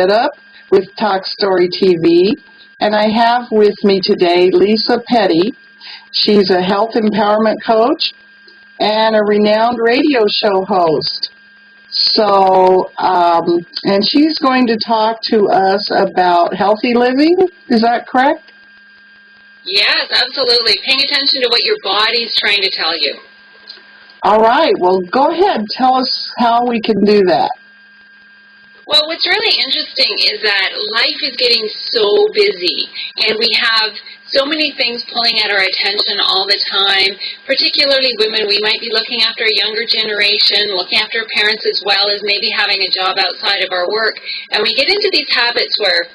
Up with Talk Story TV, and I have with me today Lisa Petty. She's a health empowerment coach and a renowned radio show host. So, and she's going to talk to us about healthy living. Is that correct? Yes, absolutely. Paying attention to what your body's trying to tell you. All right. Well, go ahead. Tell us how we can do that. Well, what's really interesting is that life is getting so busy, and we have so many things pulling at our attention all the time, particularly women. We might be looking after a younger generation, looking after parents as well as maybe having a job outside of our work, and we get into these habits where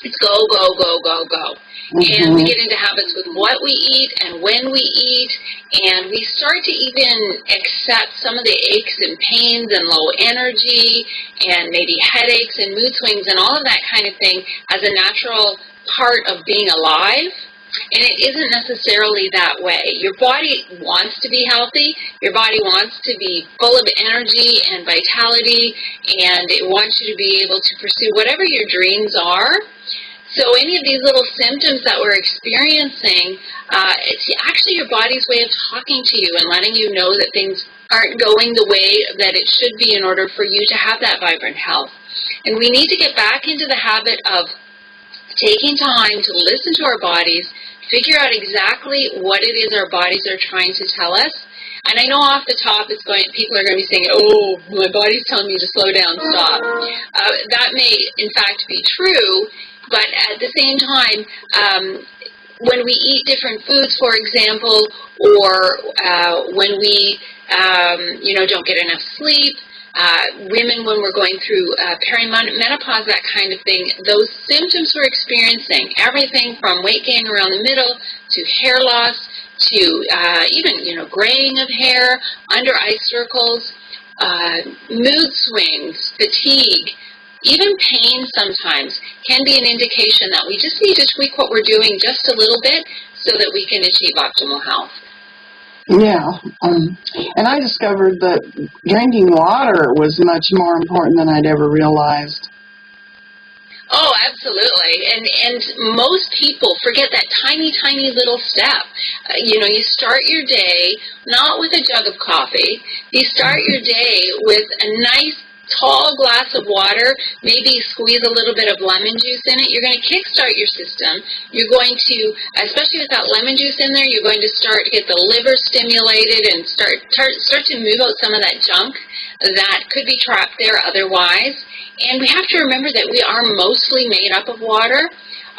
it's go, go, go, go, go. And we get into habits with what we eat and when we eat, and we start to even accept some of the aches and pains and low energy and maybe headaches and mood swings and all of that kind of thing as a natural part of being alive. And it isn't necessarily that way. Your body wants to be healthy. Your body wants to be full of energy and vitality, and it wants you to be able to pursue whatever your dreams are. So any of these little symptoms that we're experiencing, it's actually your body's way of talking to you and letting you know that things aren't going the way that it should be in order for you to have that vibrant health. And we need to get back into the habit of taking time to listen to our bodies, figure out exactly what it is our bodies are trying to tell us. And I know off the top people are going to be saying, oh, my body's telling me to slow down, stop. That may, in fact, be true. But at the same time, when we eat different foods, for example, or when we, don't get enough sleep, women when we're going through perimenopause, that kind of thing, those symptoms we're experiencing, everything from weight gain around the middle to hair loss to even, graying of hair, under eye circles, mood swings, fatigue, even pain sometimes can be an indication that we just need to tweak what we're doing just a little bit so that we can achieve optimal health. Yeah, and I discovered that drinking water was much more important than I'd ever realized. Oh, absolutely. And most people forget that tiny, tiny little step. You start your day not with a jug of coffee. You start your day with a nice tall glass of water, maybe squeeze a little bit of lemon juice in it. You're going to kickstart your system. You're going to, especially with that lemon juice in there, you're going to start to get the liver stimulated and start to move out some of that junk that could be trapped there otherwise. And we have to remember that we are mostly made up of water.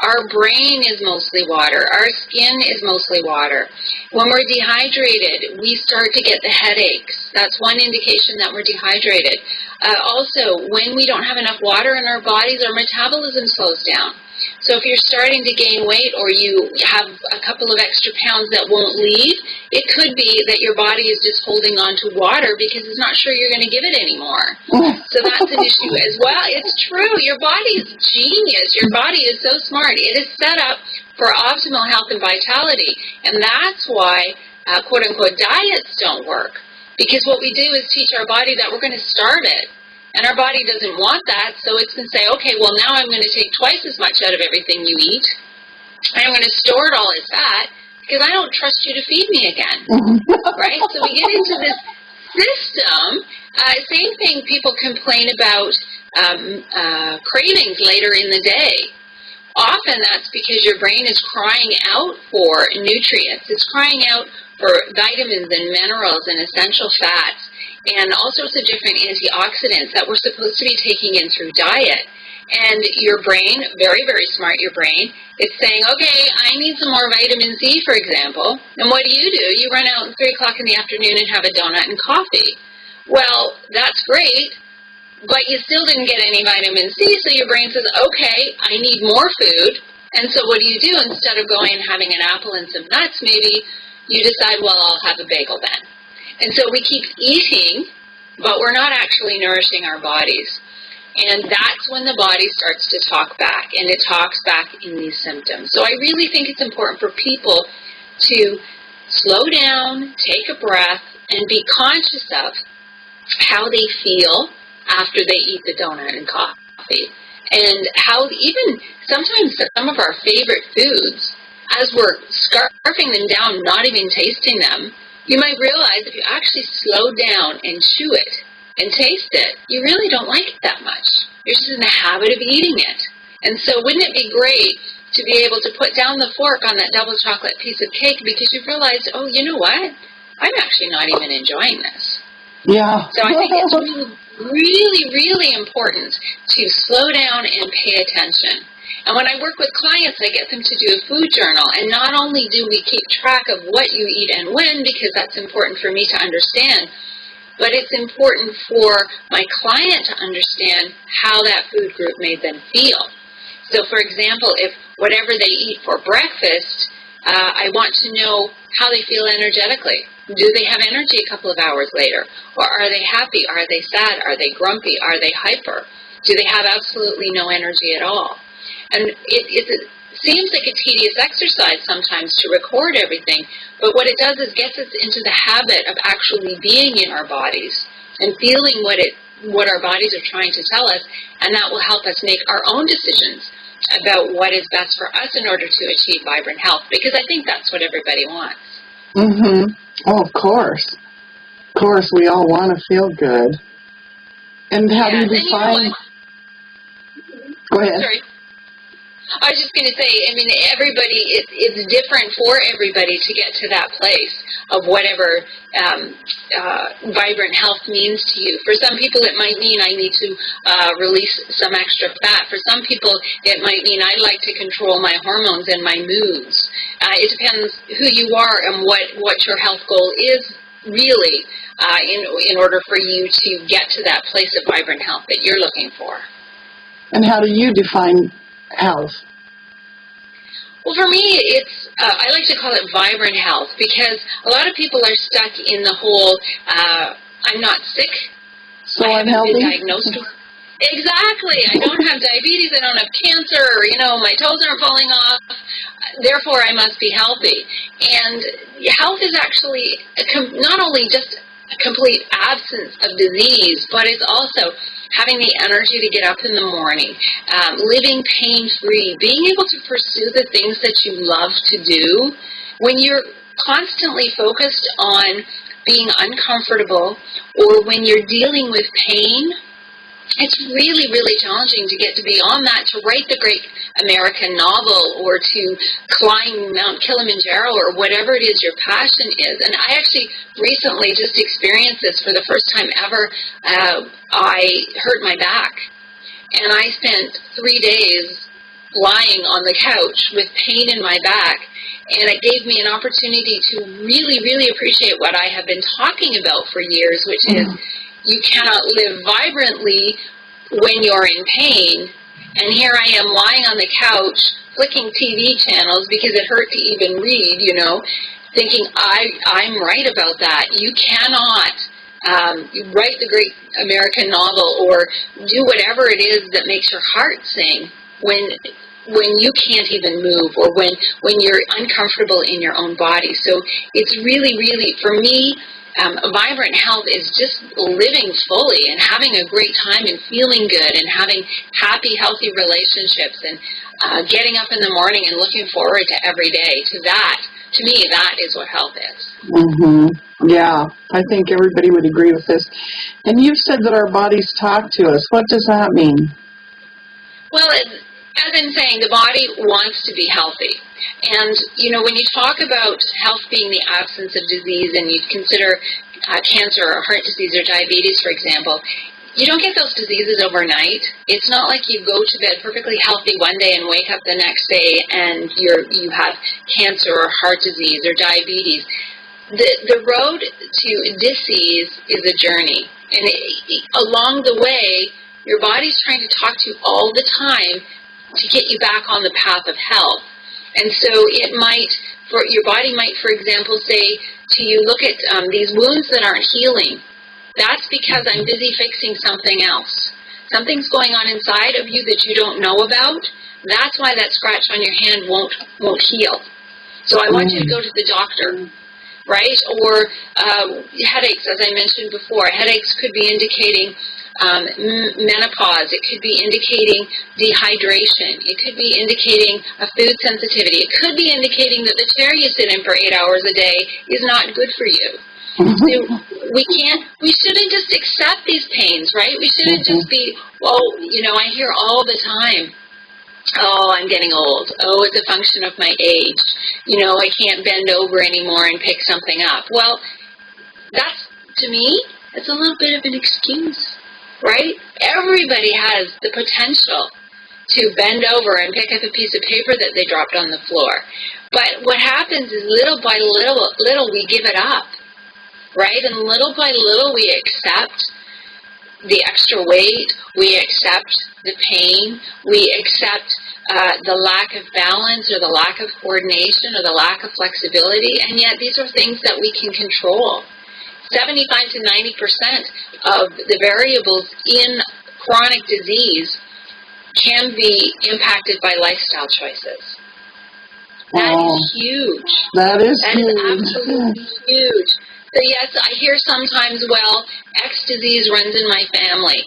Our brain is mostly water. Our skin is mostly water. When we're dehydrated, we start to get the headaches. That's one indication that we're dehydrated. Also, when we don't have enough water in our bodies, our metabolism slows down. So if you're starting to gain weight or you have a couple of extra pounds that won't leave, it could be that your body is just holding on to water because it's not sure you're going to give it anymore. So that's an issue as well. It's true. Your body is genius. Your body is so smart. It is set up for optimal health and vitality. And that's why, quote-unquote, diets don't work. Because what we do is teach our body that we're going to starve it. And our body doesn't want that, so it's going to say, okay, well, now I'm going to take twice as much out of everything you eat, and I'm going to store it all as fat, because I don't trust you to feed me again, right? So we get into this system. Same thing, people complain about cravings later in the day. Often that's because your brain is crying out for nutrients. It's crying out for vitamins and minerals and essential fats and all sorts of different antioxidants that we're supposed to be taking in through diet. And your brain, very, very smart, your brain, it's saying, okay, I need some more vitamin C, for example. And what do? You run out at 3 o'clock in the afternoon and have a donut and coffee. Well, that's great, but you still didn't get any vitamin C, so your brain says, okay, I need more food. And so what do? Instead of going and having an apple and some nuts, maybe you decide, well, I'll have a bagel then. And so we keep eating, but we're not actually nourishing our bodies. And that's when the body starts to talk back, and it talks back in these symptoms. So I really think it's important for people to slow down, take a breath, and be conscious of how they feel after they eat the donut and coffee. And how even sometimes some of our favorite foods, as we're scarfing them down, not even tasting them, you might realize if you actually slow down and chew it, and taste it, you really don't like it that much. You're just in the habit of eating it. And so wouldn't it be great to be able to put down the fork on that double chocolate piece of cake because you've realized, oh, you know what? I'm actually not even enjoying this. Yeah. So I think it's really, really important to slow down and pay attention. And when I work with clients, I get them to do a food journal. And not only do we keep track of what you eat and when, because that's important for me to understand, but it's important for my client to understand how that food group made them feel. So, for example, if whatever they eat for breakfast, I want to know how they feel energetically. Do they have energy a couple of hours later? Or are they happy? Are they sad? Are they grumpy? Are they hyper? Do they have absolutely no energy at all? And it seems like a tedious exercise sometimes to record everything, but what it does is gets us into the habit of actually being in our bodies and feeling what our bodies are trying to tell us, and that will help us make our own decisions about what is best for us in order to achieve vibrant health, because I think that's what everybody wants. Mm-hmm. Oh, of course. Of course, we all want to feel good. And how do you define... Go ahead. Sorry. I was just going to say, I mean, everybody, it's different for everybody to get to that place of whatever vibrant health means to you. For some people, it might mean I need to release some extra fat. For some people, it might mean I'd like to control my hormones and my moods. It depends who you are and what your health goal is really in order for you to get to that place of vibrant health that you're looking for. And how do you define health? Well, for me, I like to call it vibrant health because a lot of people are stuck in the whole, I'm not sick, so I haven't unhealthy? been diagnosed with. Exactly. I don't have diabetes, I don't have cancer, or, my toes aren't falling off, therefore I must be healthy. And health is actually not only just a complete absence of disease, but it's also having the energy to get up in the morning, living pain-free, being able to pursue the things that you love to do. When you're constantly focused on being uncomfortable or when you're dealing with pain, it's really, really challenging to get to beyond that, to write the great American novel or to climb Mount Kilimanjaro or whatever it is your passion is. And I actually recently just experienced this for the first time ever. I hurt my back, and I spent 3 days lying on the couch with pain in my back, and it gave me an opportunity to really, really appreciate what I have been talking about for years, which is you cannot live vibrantly when you're in pain. And here I am lying on the couch, flicking TV channels because it hurt to even read, thinking I'm right about that. You cannot write the great American novel or do whatever it is that makes your heart sing when you can't even move or when you're uncomfortable in your own body. So it's really, really, for me, vibrant health is just living fully and having a great time and feeling good and having happy, healthy relationships and getting up in the morning and looking forward to every day. To me, that is what health is. Mm-hmm. Yeah, I think everybody would agree with this. And you've said that our bodies talk to us. What does that mean? Well, as I'm saying, the body wants to be healthy. And, when you talk about health being the absence of disease and you consider cancer or heart disease or diabetes, for example, You don't get those diseases overnight. It's not like you go to bed perfectly healthy one day and wake up the next day and you have cancer or heart disease or diabetes. The road to disease is a journey. And along the way, your body's trying to talk to you all the time to get you back on the path of health. And so your body might, for example, say to you, look at these wounds that aren't healing. That's because I'm busy fixing something else. Something's going on inside of you that you don't know about. That's why that scratch on your hand won't heal. So I want you to go to the doctor, right? Or headaches, as I mentioned before. Headaches could be indicating menopause. It could be indicating dehydration. It could be indicating a food sensitivity. It could be indicating that the chair you sit in for 8 hours a day is not good for you. So we shouldn't just accept these pains, right? We shouldn't just be, I hear all the time, oh, I'm getting old. Oh, it's a function of my age. I can't bend over anymore and pick something up. Well, to me, it's a little bit of an excuse, right? Everybody has the potential to bend over and pick up a piece of paper that they dropped on the floor. But what happens is little by little we give it up. Right? And little by little we accept the extra weight, we accept the pain, we accept the lack of balance or the lack of coordination or the lack of flexibility, and yet these are things that we can control. 75 to 90% of the variables in chronic disease can be impacted by lifestyle choices. That is huge. That is absolutely huge. So yes, I hear sometimes, X disease runs in my family.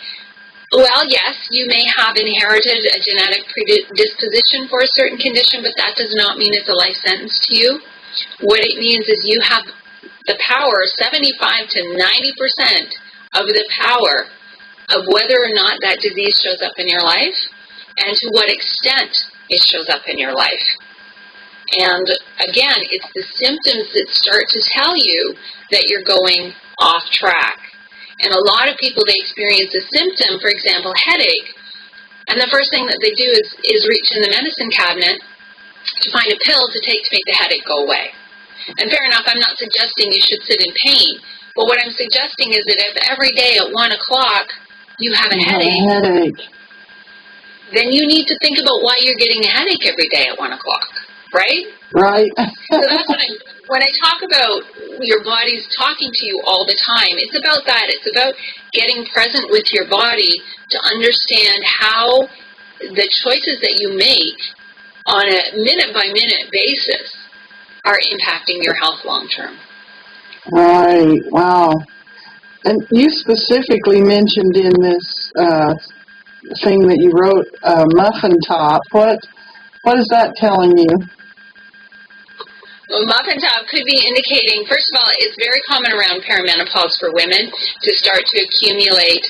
Well, yes, you may have inherited a genetic predisposition for a certain condition, but that does not mean it's a life sentence to you. What it means is you have the power, 75 to 90% of the power of whether or not that disease shows up in your life and to what extent it shows up in your life. And again, it's the symptoms that start to tell you that you're going off track. And a lot of people, they experience a symptom, for example, headache, and the first thing that they do is reach in the medicine cabinet to find a pill to take to make the headache go away. And fair enough, I'm not suggesting you should sit in pain, but what I'm suggesting is that if every day at 1 o'clock you have a headache, then you need to think about why you're getting a headache every day at 1 o'clock. Right? Right. So that's when I talk about your body's talking to you all the time, it's about that. It's about getting present with your body to understand how the choices that you make on a minute-by-minute basis are impacting your health long-term. Right. Wow. And you specifically mentioned in this thing that you wrote, Muffin top. What is that telling you? Well, Muffin top could be indicating, first of all, it's very common around perimenopause for women to start to accumulate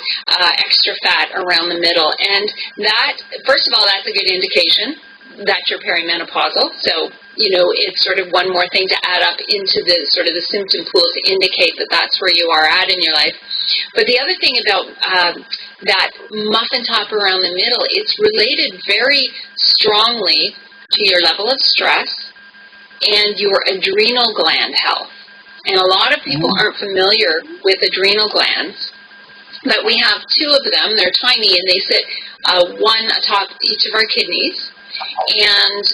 extra fat around the middle. And that, first of all, that's a good indication that you're perimenopausal. So, it's sort of one more thing to add up into the sort of the symptom pool to indicate that that's where you are at in your life. But the other thing about that muffin top around the middle, it's related very strongly to your level of stress and your adrenal gland health. And a lot of people aren't familiar with adrenal glands, but we have two of them. They're tiny, and they sit one atop each of our kidneys. And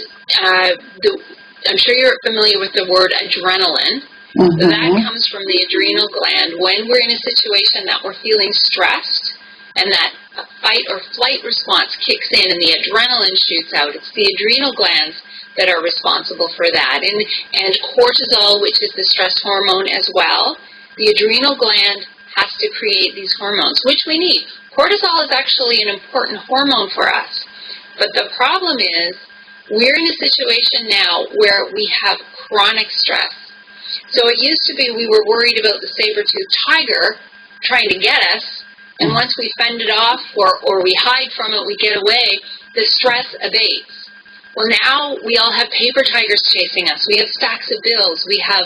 I'm sure you're familiar with the word adrenaline. So that comes from the adrenal gland. When we're in a situation that we're feeling stressed and that fight or flight response kicks in and the adrenaline shoots out, it's the adrenal glands that are responsible for that. And cortisol, which is the stress hormone as well, the adrenal gland has to create these hormones, which we need. Cortisol is actually an important hormone for us. But the problem is we're in a situation now where we have chronic stress. So it used to be we were worried about the saber-toothed tiger trying to get us, and once we fend it off or we hide from it, we get away, the stress abates. Well, now we all have paper tigers chasing us. We have stacks of bills. We have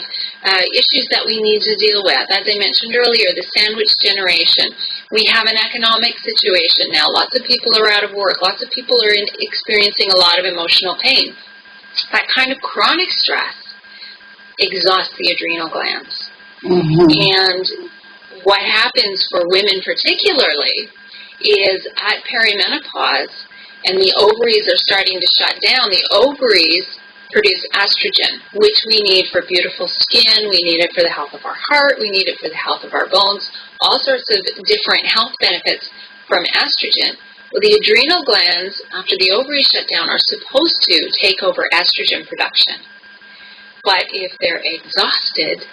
issues that we need to deal with. As I mentioned earlier, the sandwich generation. We have an economic situation now. Lots of people are out of work. Lots of people are experiencing a lot of emotional pain. That kind of chronic stress exhausts the adrenal glands. Mm-hmm. And what happens for women particularly is at perimenopause, and the ovaries are starting to shut down, the ovaries produce estrogen, which we need for beautiful skin, we need it for the health of our heart, we need it for the health of our bones, all sorts of different health benefits from estrogen. Well, the adrenal glands, after the ovaries shut down, are supposed to take over estrogen production. But if they're exhausted,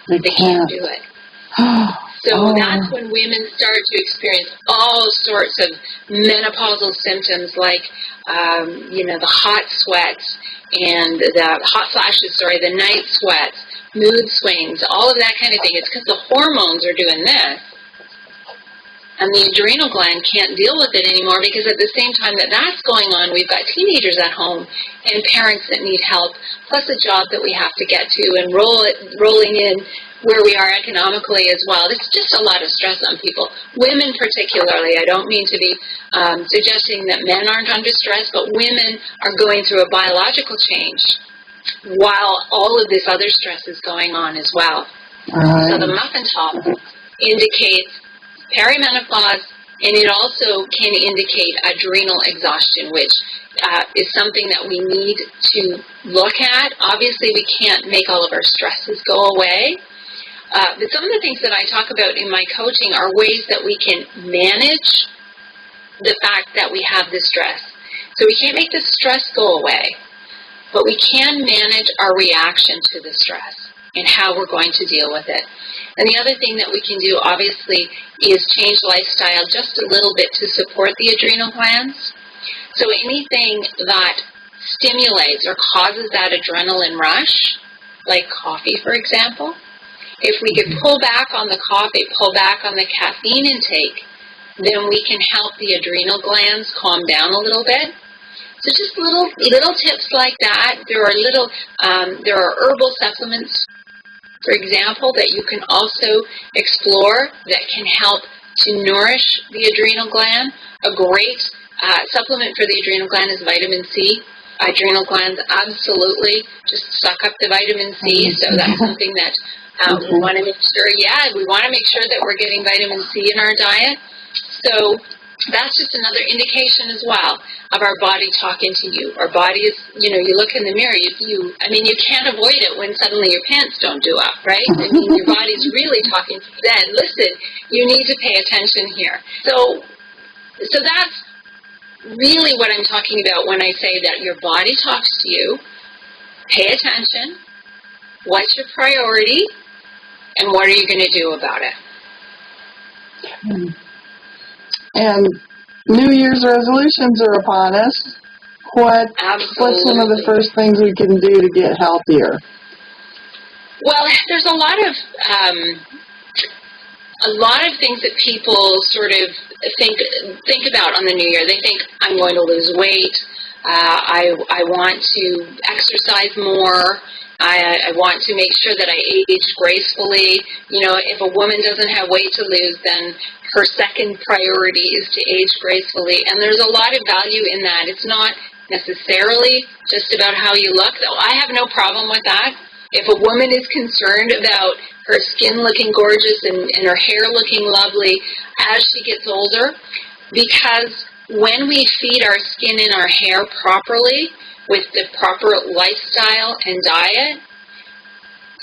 they can't do it. So that's when women start to experience all sorts of menopausal symptoms like, the hot sweats and the hot flashes, the night sweats, mood swings, all of that kind of thing. It's because the hormones are doing this. And the adrenal gland can't deal with it anymore because at the same time that that's going on, we've got teenagers at home and parents that need help, plus a job that we have to get to and rolling in where we are economically as well. It's just a lot of stress on people. Women particularly, I don't mean to be suggesting that men aren't under stress, but women are going through a biological change while all of this other stress is going on as well. Right. So the muffin top indicates perimenopause, and it also can indicate adrenal exhaustion, which is something that we need to look at. Obviously, we can't make all of our stresses go away, but some of the things that I talk about in my coaching are ways that we can manage the fact that we have the stress. So we can't make the stress go away, but we can manage our reaction to the stress and how we're going to deal with it. And the other thing that we can do, obviously, is change lifestyle just a little bit to support the adrenal glands. So anything that stimulates or causes that adrenaline rush, like coffee, for example, if we could pull back on the coffee, pull back on the caffeine intake, then we can help the adrenal glands calm down a little bit. So just little tips like that. There are herbal supplements, for example, that you can also explore that can help to nourish the adrenal gland. A great supplement for the adrenal gland is vitamin C. Adrenal glands absolutely just suck up the vitamin C, so that's something that we want to make sure, we want to make sure that we're getting vitamin C in our diet. So that's just another indication as well of our body talking to you. Our body is, you look in the mirror, you can't avoid it when suddenly your pants don't do up, right? I mean, your body's really talking to you then. Listen, you need to pay attention here. So that's really what I'm talking about when I say that your body talks to you. Pay attention. What's your priority? And what are you going to do about it? And New Year's resolutions are upon us. What's some of the first things we can do to get healthier? Well, there's a lot of things that people sort of think about on the New Year. They think, I'm going to lose weight. I want to exercise more. I want to make sure that I age gracefully. If a woman doesn't have weight to lose, then her second priority is to age gracefully. And there's a lot of value in that. It's not necessarily just about how you look, though I have no problem with that. If a woman is concerned about her skin looking gorgeous and her hair looking lovely as she gets older, because when we feed our skin and our hair properly, with the proper lifestyle and diet,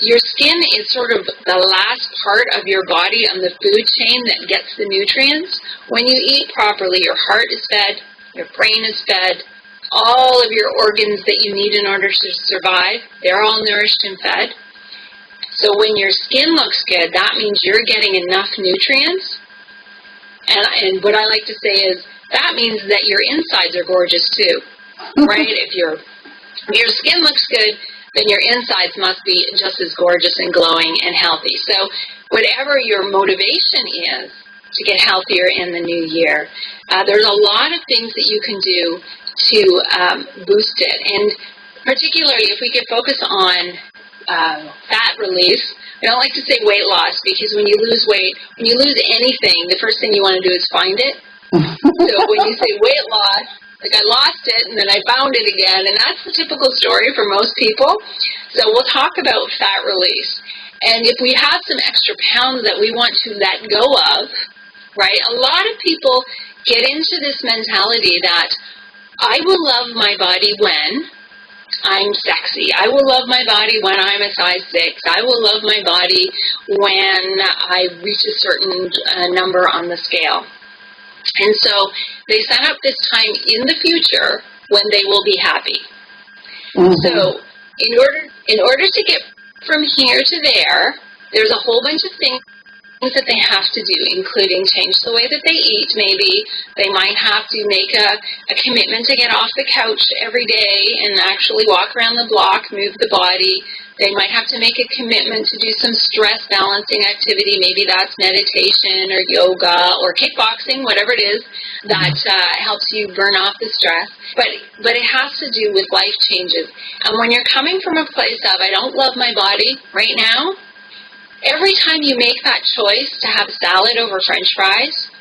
your skin is sort of the last part of your body on the food chain that gets the nutrients. When you eat properly, your heart is fed, your brain is fed, all of your organs that you need in order to survive, they're all nourished and fed. So when your skin looks good, that means you're getting enough nutrients. And what I like to say is, that means that your insides are gorgeous too. Right? If your skin looks good, then your insides must be just as gorgeous and glowing and healthy. So whatever your motivation is to get healthier in the new year. There's a lot of things that you can do to boost it. And particularly if we could focus on fat release. I don't like to say weight loss because when you lose weight, when you lose anything, the first thing you want to do is find it. So when you say weight loss, like I lost it and then I found it again, and that's the typical story for most people. So we'll talk about fat release. And if we have some extra pounds that we want to let go of, right, a lot of people get into this mentality that I will love my body when I'm sexy. I will love my body when I'm a size 6. I will love my body when I reach a certain number on the scale. And so they set up this time in the future when they will be happy. Mm-hmm. So in order to get from here to there, there's a whole bunch of things that they have to do, including change the way that they eat. Maybe they might have to make a commitment to get off the couch every day and actually walk around the block, move the body. They might have to make a commitment to do some stress balancing activity. Maybe that's meditation or yoga or kickboxing, whatever it is that helps you burn off the stress. But it has to do with life changes. And when you're coming from a place of, I don't love my body right now, every time you make that choice to have salad over French fries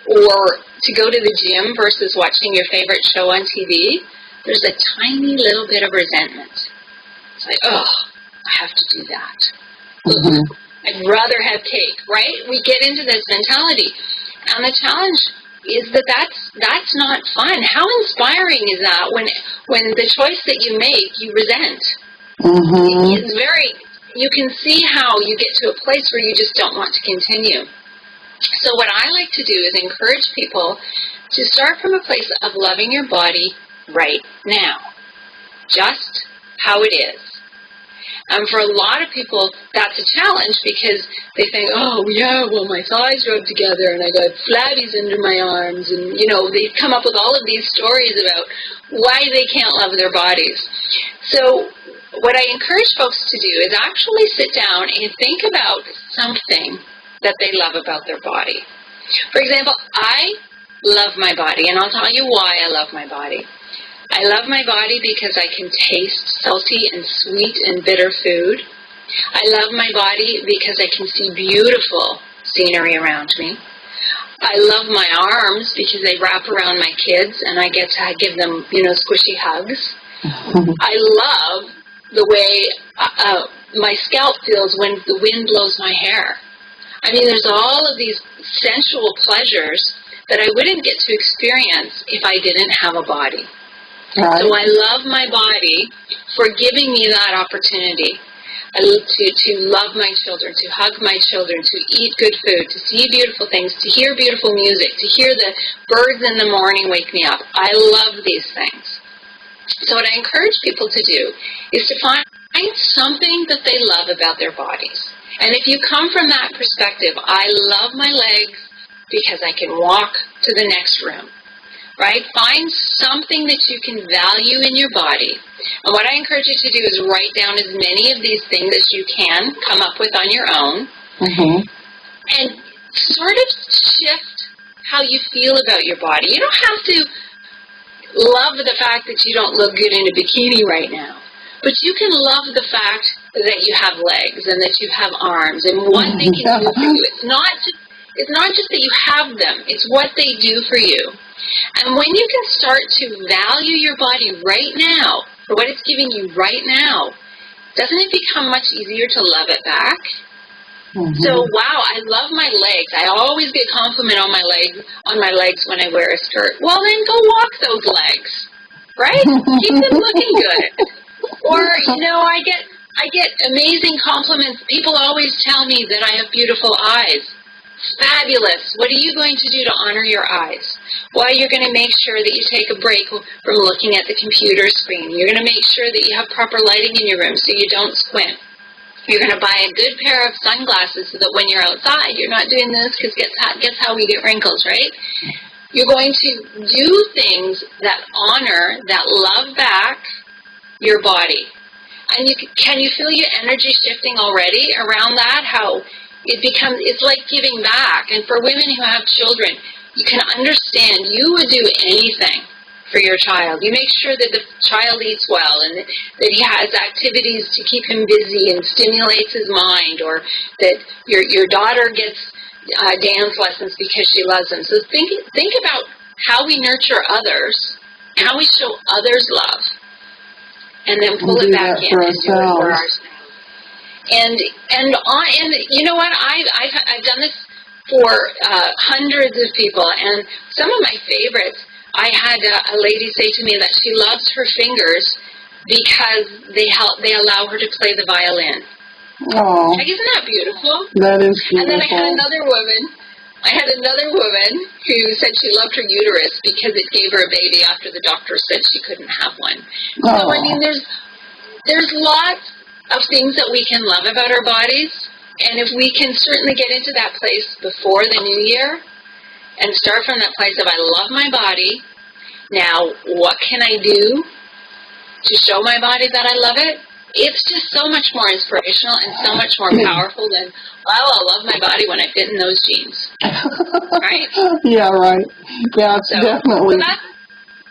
or to go to the gym versus watching your favorite show on TV, there's a tiny little bit of resentment. It's like, oh, I have to do that. Mm-hmm. I'd rather have cake, right? We get into this mentality. And the challenge is that that's not fun. How inspiring is that when the choice that you make, you resent? Mm-hmm. It's very... You can see how you get to a place where you just don't want to continue. So what I like to do is encourage people to start from a place of loving your body right now, just how it is. And for a lot of people, that's a challenge because they think, oh, yeah, well, my thighs rub together and I got flabbies under my arms. And, they come up with all of these stories about why they can't love their bodies. So what I encourage folks to do is actually sit down and think about something that they love about their body. For example, I love my body, and I'll tell you why I love my body. I love my body because I can taste salty and sweet and bitter food. I love my body because I can see beautiful scenery around me. I love my arms because they wrap around my kids, and I get to give them, squishy hugs. I love the way my scalp feels when the wind blows my hair. I mean, there's all of these sensual pleasures that I wouldn't get to experience if I didn't have a body. Right. So I love my body for giving me that opportunity to love my children, to hug my children, to eat good food, to see beautiful things, to hear beautiful music, to hear the birds in the morning wake me up. I love these things. So what I encourage people to do is to find something that they love about their bodies. And if you come from that perspective, I love my legs because I can walk to the next room, right? Find something that you can value in your body. And what I encourage you to do is write down as many of these things as you can come up with on your own. Mm-hmm. And sort of shift how you feel about your body. You don't have to love the fact that you don't look good in a bikini right now, but you can love the fact that you have legs and that you have arms and what they can do for you. It's not just that you have them, it's what they do for you. And when you can start to value your body right now for what it's giving you right now, doesn't it become much easier to love it back? Mm-hmm. So, wow, I love my legs. I always get compliment on my legs when I wear a skirt. Well, then go walk those legs, right? Keep them looking good. Or, I get amazing compliments. People always tell me that I have beautiful eyes. Fabulous. What are you going to do to honor your eyes? Well, you're going to make sure that you take a break from looking at the computer screen. You're going to make sure that you have proper lighting in your room so you don't squint. You're going to buy a good pair of sunglasses so that when you're outside, you're not doing this because guess how we get wrinkles, right? You're going to do things that honor, that love back your body. And can you feel your energy shifting already around that? How it's like giving back. And for women who have children, you can understand you would do anything for your child. You make sure that the child eats well and that he has activities to keep him busy and stimulates his mind, or that your daughter gets dance lessons because she loves them. So think about how we nurture others, how we show others love, and then pull it back in and do it for ourselves. And you know what? I've done this for hundreds of people, and some of my favorites. I had a lady say to me that she loves her fingers because they allow her to play the violin. Oh, isn't that beautiful? That is beautiful. And then I had another woman who said she loved her uterus because it gave her a baby after the doctor said she couldn't have one. Oh. So I mean, there's lots of things that we can love about our bodies, and if we can certainly get into that place before the new year and start from that place of I love my body, now what can I do to show my body that I love it? It's just so much more inspirational and so much more powerful than, well, I love my body when I fit in those jeans. Right? Yeah, right. Yeah, it's definitely.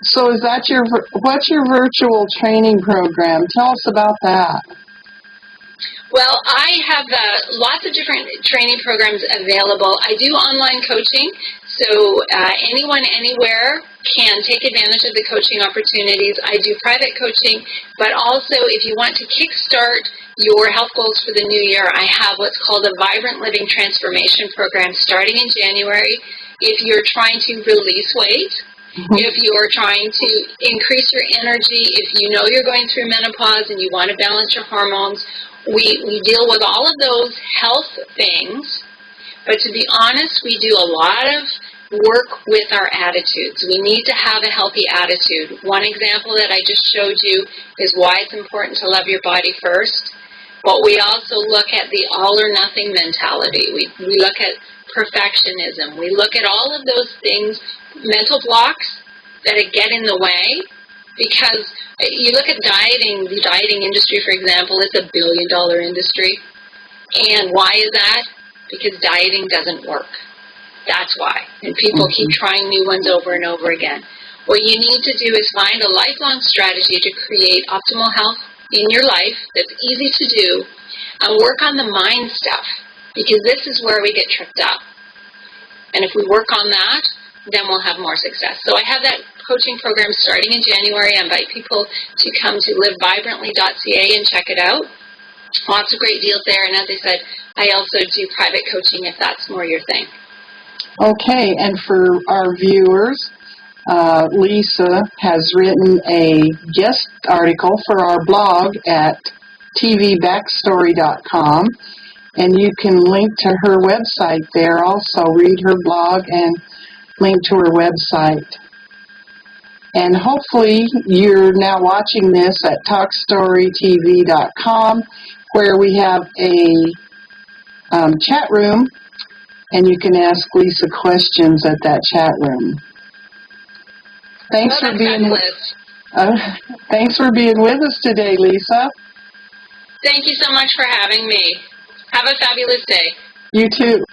So is that what's your virtual training program? Tell us about that. Well, I have lots of different training programs available. I do online coaching, so anyone, anywhere can take advantage of the coaching opportunities. I do private coaching, but also if you want to kickstart your health goals for the new year, I have what's called a Vibrant Living Transformation Program starting in January. If you're trying to release weight, if you're trying to increase your energy, if you know you're going through menopause and you want to balance your hormones, we deal with all of those health things, but to be honest, we do a lot of work with our attitudes. We need to have a healthy attitude. One example that I just showed you is why it's important to love your body first, but we also look at the all or nothing mentality. We look at perfectionism. We look at all of those things, mental blocks that get in the way. Because you look at dieting, the dieting industry, for example, it's $1 billion industry. And why is that? Because dieting doesn't work. That's why. And people keep trying new ones over and over again. What you need to do is find a lifelong strategy to create optimal health in your life that's easy to do, and work on the mind stuff, because this is where we get tripped up. And if we work on that, then we'll have more success. So I have that coaching program starting in January. I invite people to come to livevibrantly.ca and check it out. Lots of great deals there. And as I said, I also do private coaching if that's more your thing. Okay, and for our viewers, Lisa has written a guest article for our blog at tvbackstory.com. And you can link to her website there also. Read her blog and link to her website. And hopefully you're now watching this at talkstorytv.com, where we have a chat room, and you can ask Lisa questions at that chat room. Thanks for being with us today, Lisa. Thank you so much for having me. Have a fabulous day. You too.